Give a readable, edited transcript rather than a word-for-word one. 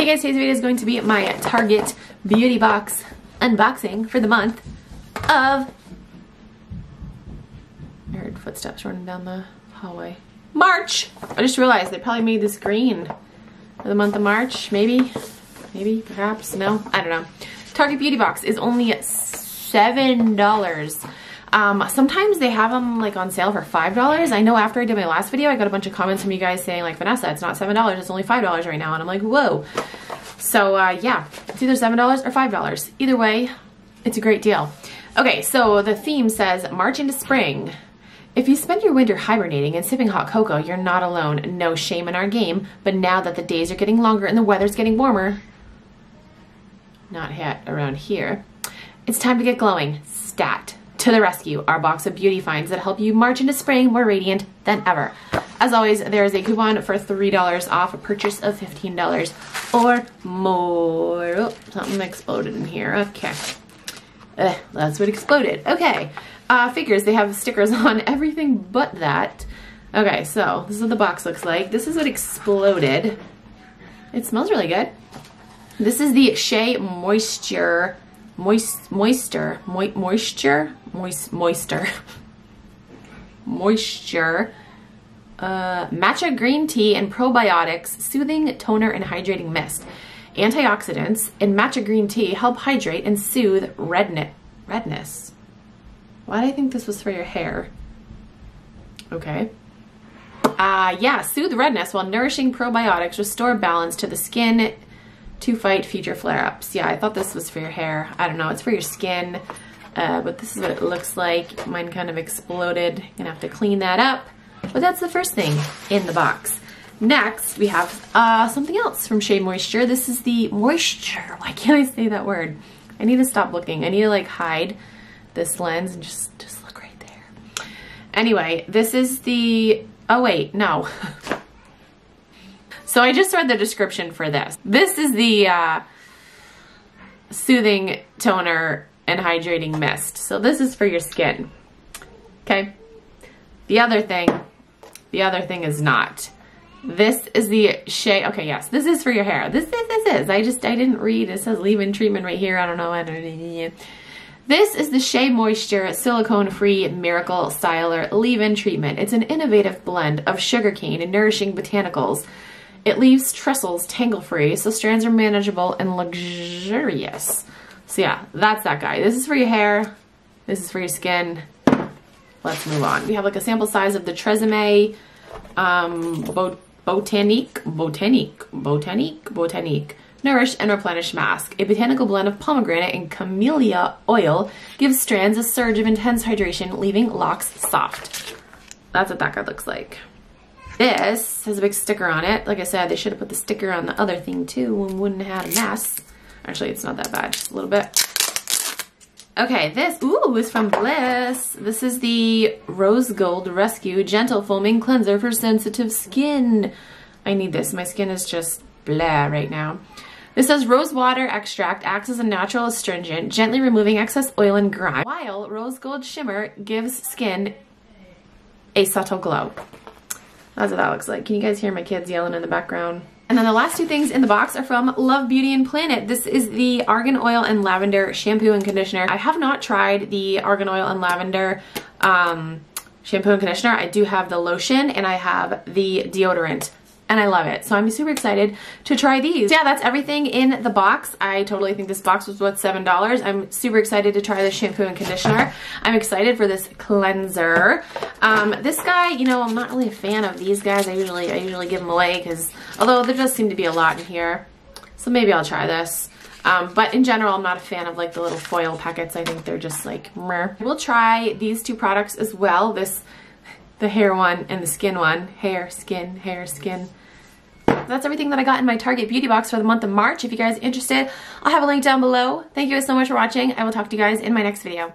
Hey guys, today's video is going to be my Target beauty box unboxing for the month of... I heard footsteps running down the hallway. March! I just realized they probably made this green for the month of March. Maybe, perhaps, no, I don't know. Target beauty box is only $7. Sometimes they have them like on sale for $5. I know after I did my last video, I got a bunch of comments from you guys saying like, Vanessa, it's not $7, it's only $5 right now. And I'm like, whoa. So yeah, it's either $7 or $5. Either way, it's a great deal. Okay, so the theme says March into spring. If you spend your winter hibernating and sipping hot cocoa, you're not alone. No shame in our game. But now that the days are getting longer and the weather's getting warmer, not yet around here, it's time to get glowing. Stat. To the rescue, our box of beauty finds that help you march into spring more radiant than ever. As always, there is a coupon for $3 off a purchase of $15 or more. Oh, something exploded in here. Okay. That's what exploded. Okay. Figures, they have stickers on everything but that. Okay, so this is what the box looks like. This is what exploded. It smells really good. This is the Shea Moisture Moisture matcha green tea and probiotics soothing toner and hydrating mist. Antioxidants in matcha green tea help hydrate and soothe redness. Why did I think this was for your hair? Okay. Yeah, soothe redness while nourishing probiotics restore balance to the skin to fight future flare-ups. Yeah, I thought this was for your hair. I don't know, it's for your skin, but this is what it looks like. Mine kind of exploded. Gonna have to clean that up. But that's the first thing in the box. Next, we have something else from Shea Moisture. This is the Moisture. Why can't I say that word? I need to stop looking. I need to like hide this lens and just look right there. Anyway, this is the, oh wait, no. So I just read the description for this. This is the soothing toner and hydrating mist. So this is for your skin. Okay. The other thing is not. This is the Shea, okay, yes, this is for your hair. This is. I didn't read. It says leave-in treatment right here. I don't know. This is the Shea Moisture silicone-free miracle styler leave-in treatment. It's an innovative blend of sugarcane and nourishing botanicals. It leaves trestles tangle-free, so strands are manageable and luxurious. So yeah, that's that guy. This is for your hair. This is for your skin. Let's move on. We have like a sample size of the Tresemme Botanique Nourish and Replenish Mask. A botanical blend of pomegranate and camellia oil gives strands a surge of intense hydration, leaving locks soft. That's what that guy looks like. This has a big sticker on it. Like I said, they should have put the sticker on the other thing too and wouldn't have had a mess. Actually, it's not that bad, just a little bit. Okay, this, ooh, is from Bliss. This is the Rose Gold Rescue Gentle Foaming Cleanser for Sensitive Skin. I need this. My skin is just blah right now. This says rose water extract acts as a natural astringent, gently removing excess oil and grime, while rose gold shimmer gives skin a subtle glow. That's what that looks like. Can you guys hear my kids yelling in the background? And then the last two things in the box are from Love Beauty and Planet. This is the Argan Oil and Lavender Shampoo and Conditioner. I have not tried the Argan Oil and Lavender shampoo and conditioner. I do have the lotion and I have the deodorant. And I love it. So I'm super excited to try these. So yeah, that's everything in the box. I totally think this box was worth $7. I'm super excited to try the shampoo and conditioner. I'm excited for this cleanser. This guy, you know, I'm not really a fan of these guys. I usually give them away because, although there does seem to be a lot in here. So maybe I'll try this. But in general, I'm not a fan of like the little foil packets. I think they're just like meh. We'll try these two products as well. The hair one and the skin one. Hair, skin. That's everything that I got in my Target beauty box for the month of March. If you guys are interested, I'll have a link down below. Thank you guys so much for watching. I will talk to you guys in my next video.